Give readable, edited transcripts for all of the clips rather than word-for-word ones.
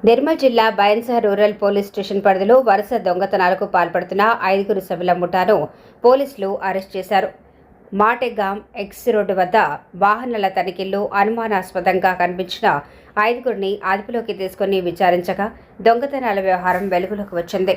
నిర్మల్ జిల్లా Bhainsa rural police station పరిధిలో వరుస దొంగతనాలకు పాల్పడుతున్న 5 సభ్యుల ముఠాను పోలీసులు అరెస్ట్ చేశారు. మాటెగాం ఎక్స్ రోడ్డు వద్ద వాహనాల తనిఖీల్లో అనుమానాస్పదంగా కనిపించిన 5 అదుపులోకి తీసుకుని విచారించగా దొంగతనాల వ్యవహారం వెలుగులోకి వచ్చింది.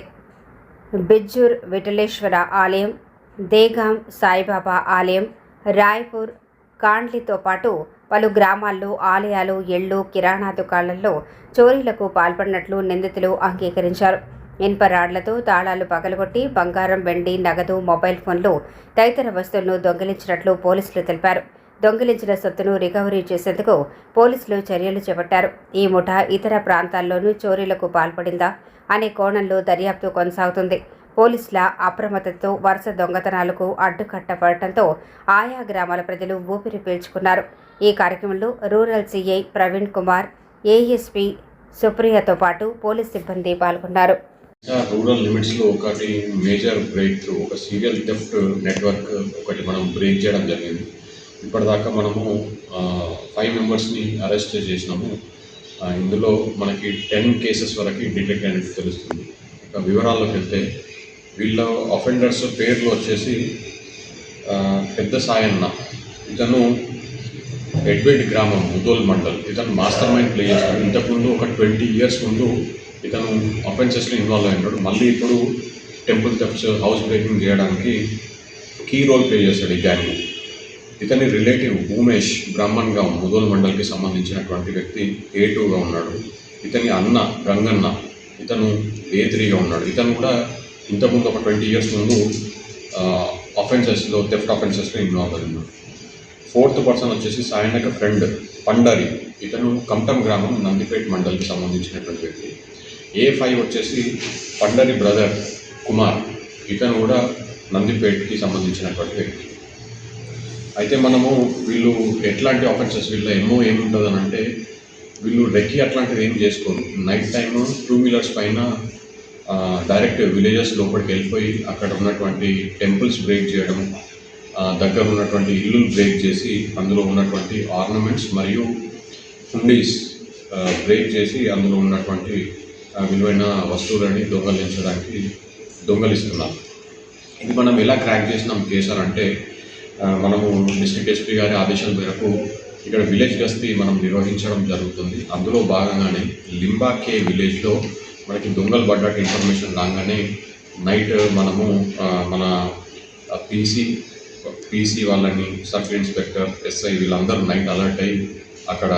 బిజ్జూర్ విఠలేశ్వర ఆలయం, దేగాం సాయిబాబా ఆలయం, రాయ్పూర్, కాండ్లితో పాటు పలు గ్రామాల్లో ఆలయాలు, ఇళ్లు, కిరాణా దుకాణాల్లో చోరీలకు పాల్పడినట్లు నిందితులు అంగీకరించారు. ఇనుప రాడ్లతో తాళాలు పగలగొట్టి బంగారం, వెండి, నగదు, మొబైల్ ఫోన్లు తదితర వస్తువులను దొంగిలించినట్లు పోలీసులు తెలిపారు. దొంగిలించిన సొత్తును రికవరీ చేసేందుకు పోలీసులు చర్యలు చేపట్టారు. ఈ ముఠా ఇతర ప్రాంతాల్లోనూ చోరీలకు పాల్పడిందా అనే కోణంలో దర్యాప్తు కొనసాగుతుంది. పోలీసుల అప్రమత్తతో వరుస దొంగతనాలకు అడ్డుకట్టపడటంతో ఆయా గ్రామాల ప్రజలు ఊపిరి పీల్చుకున్నారు. ఈ కార్యక్రమంలో rural CI Praveen Kumar, ASP సుప్రియతో పాటు పోలీస్ సిబ్బంది పాల్గొన్నారు. రూరల్ లిమిట్స్లో ఒకటి మేజర్ బ్రేక్ త్రూ, ఒక సీరియల్ థెఫ్ట్ నెట్వర్క్ ఒకటి మనం బ్రేక్ చేయడం జరిగింది. ఇప్పటిదాకా మనము 5 మెంబర్స్ని అరెస్ట్ చేసినాము. ఇందులో మనకి 10 కేసెస్ వరకు డిటెక్ట్ అయినట్టు తెలుస్తుంది. ఇక వివరాల్లోకి వెళ్తే వీళ్ళ అఫెండర్స్ పేర్లు వచ్చేసి పెద్ద సాయన్న, ఇతను ఎడ్వేడ్ గ్రామం, ముదోల్ మండల్. ఇతను మాస్టర్ మైండ్ ప్లే చేస్తాడు. ఇంతకుముందు ఒక 20 years ముందు ఇతను అఫెన్సెస్లో ఇన్వాల్వ్ అయినాడు. మళ్ళీ ఇప్పుడు టెంపుల్ థెఫ్ట్స్, హౌస్ బ్రేకింగ్ చేయడానికి కీ రోల్ ప్లే చేస్తాడు ఈ గ్యాంగ్. ఇతని రిలేటివ్ ఉమేష్ బ్రాహ్మణ్గా ముదోల్ మండల్కి సంబంధించినటువంటి వ్యక్తి A2గా ఉన్నాడు. ఇతని అన్న రంగన్న, ఇతను A3గా ఉన్నాడు. ఇతను కూడా ఇంతకుముందు ఒక 20 years ముందు అఫెన్సెస్లో, థెఫ్ట్ అఫెన్సెస్లో ఇన్వాల్వ్ అయి ఉన్నాడు. 4th పర్సన్ వచ్చేసి సాయనక ఫ్రెండ్ పండరి, ఇతను కంటం గ్రామం, నందిపేట్ మండల్కి సంబంధించినటువంటి వ్యక్తి. A5 వచ్చేసి పండరి బ్రదర్ కుమార్, ఇతను కూడా నందిపేట్కి సంబంధించినటువంటి వ్యక్తి. అయితే మనము వీళ్ళు ఎట్లాంటి ఆఫెన్సెస్, వీళ్ళ ఏముంటుంది అని అంటే, వీళ్ళు రెక్కి అట్లాంటివి ఏం చేసుకోరు. నైట్ టైము 2 wheelers పైన డైరెక్ట్ విలేజెస్ లోపలికి వెళ్ళిపోయి అక్కడ ఉన్నటువంటి టెంపుల్స్ బ్రేక్ చేయడం, దగ్గర ఉన్నటువంటి ఇల్లు బ్రేక్ చేసి అందులో ఉన్నటువంటి ఆర్నమెంట్స్ మరియు హుండీస్ బ్రేక్ చేసి అందులో ఉన్నటువంటి విలువైన వస్తువులని దొంగలిస్తున్నారు. ఇది మనం ఎలా క్రాక్ చేసినాం కేసు అంటే, మనము డిస్ట్రిక్ట్ ఎస్పీ గారి ఆదేశాల మేరకు ఇక్కడ విలేజ్ గస్తీ మనం నిర్వహించడం జరుగుతుంది. అందులో భాగంగానే లింబాకే విలేజ్లో మనకి దొంగలు పడ్డట్టు ఇన్ఫర్మేషన్ రాగానే నైట్ మనము మన పీసీ వాళ్ళని, సర్కిల్ ఇన్స్పెక్టర్, ఎస్ఐ వీళ్ళందరూ నైట్ అలర్ట్ అయ్యి అక్కడ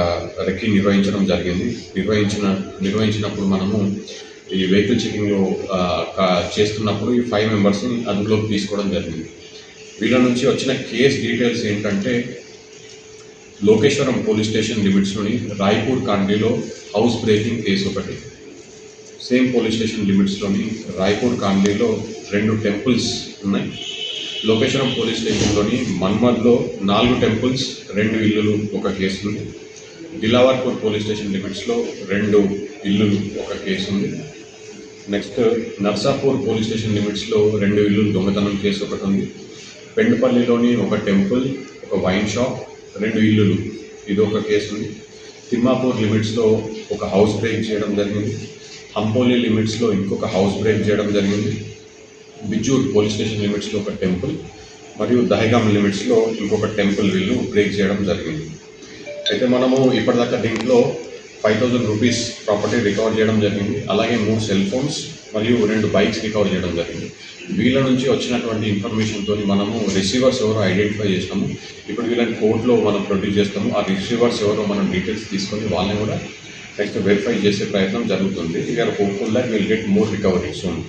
రెక్కి నిర్వహించడం జరిగింది. నిర్వహించినప్పుడు మనము ఈ వెహికల్ చెకింగ్లో చేస్తున్నప్పుడు ఈ 5 మెంబర్స్ని అదుపులోకి తీసుకోవడం జరిగింది. వీళ్ళ నుంచి వచ్చిన కేస్ డీటెయిల్స్ ఏంటంటే, లోకేశ్వరం పోలీస్ స్టేషన్ లిమిట్స్లోని రాయ్పూర్ కాండీలో హౌస్ బ్రేకింగ్ కేసు ఒకటి, సేమ్ పోలీస్ స్టేషన్ లిమిట్స్లోని రాయ్పూర్ కాండీలో 2 టెంపుల్స్ ఉన్నాయి. లోకేశ్వరం పోలీస్ స్టేషన్లోని మన్మద్లో 4 టెంపుల్స్, 2 ఇల్లులు ఒక కేసు ఉంది. దిలావర్పూర్ పోలీస్ స్టేషన్ లిమిట్స్లో 2 ఇల్లులు ఒక కేసు ఉంది. నెక్స్ట్ నర్సాపూర్ పోలీస్ స్టేషన్ లిమిట్స్లో 2 ఇల్లులు దొంగతనం కేసు ఒకటి ఉంది. పెండుపల్లిలోని ఒక టెంపుల్, ఒక వైన్ షాప్, 2 ఇల్లులు ఇది ఒక కేసు ఉంది. తిమ్మాపూర్ లిమిట్స్లో ఒక హౌస్ బ్రేక్ చేయడం జరిగింది. హంపోలి లిమిట్స్లో ఇంకొక హౌస్ బ్రేక్ చేయడం జరిగింది. బిజ్జూర్ పోలీస్ స్టేషన్ లిమిట్స్లో ఒక టెంపుల్ మరియు దహగాం లిమిట్స్లో ఇంకొక టెంపుల్ వీళ్ళు బ్రేక్ చేయడం జరిగింది. అయితే మనము ఇప్పటిదాకా దీంట్లో 5,000 రూపీస్ ప్రాపర్టీ రికవర్ చేయడం జరిగింది. అలాగే 3 సెల్ ఫోన్స్ మరియు 2 బైక్స్ రికవర్ చేయడం జరిగింది. వీళ్ళ నుంచి వచ్చినటువంటి ఇన్ఫర్మేషన్తో మనము రిసీవర్స్ ఎవరో ఐడెంటిఫై చేస్తాము. ఇప్పుడు వీళ్ళని కోర్టులో మనం ప్రొడ్యూస్ చేస్తాము. ఆ రిసీవర్స్ ఎవరో మనం డీటెయిల్స్ తీసుకొని వాళ్ళని కూడా నెక్స్ట్ వెరిఫై చేసే ప్రయత్నం జరుగుతుంది. We are hopeful that will get more recovery soon.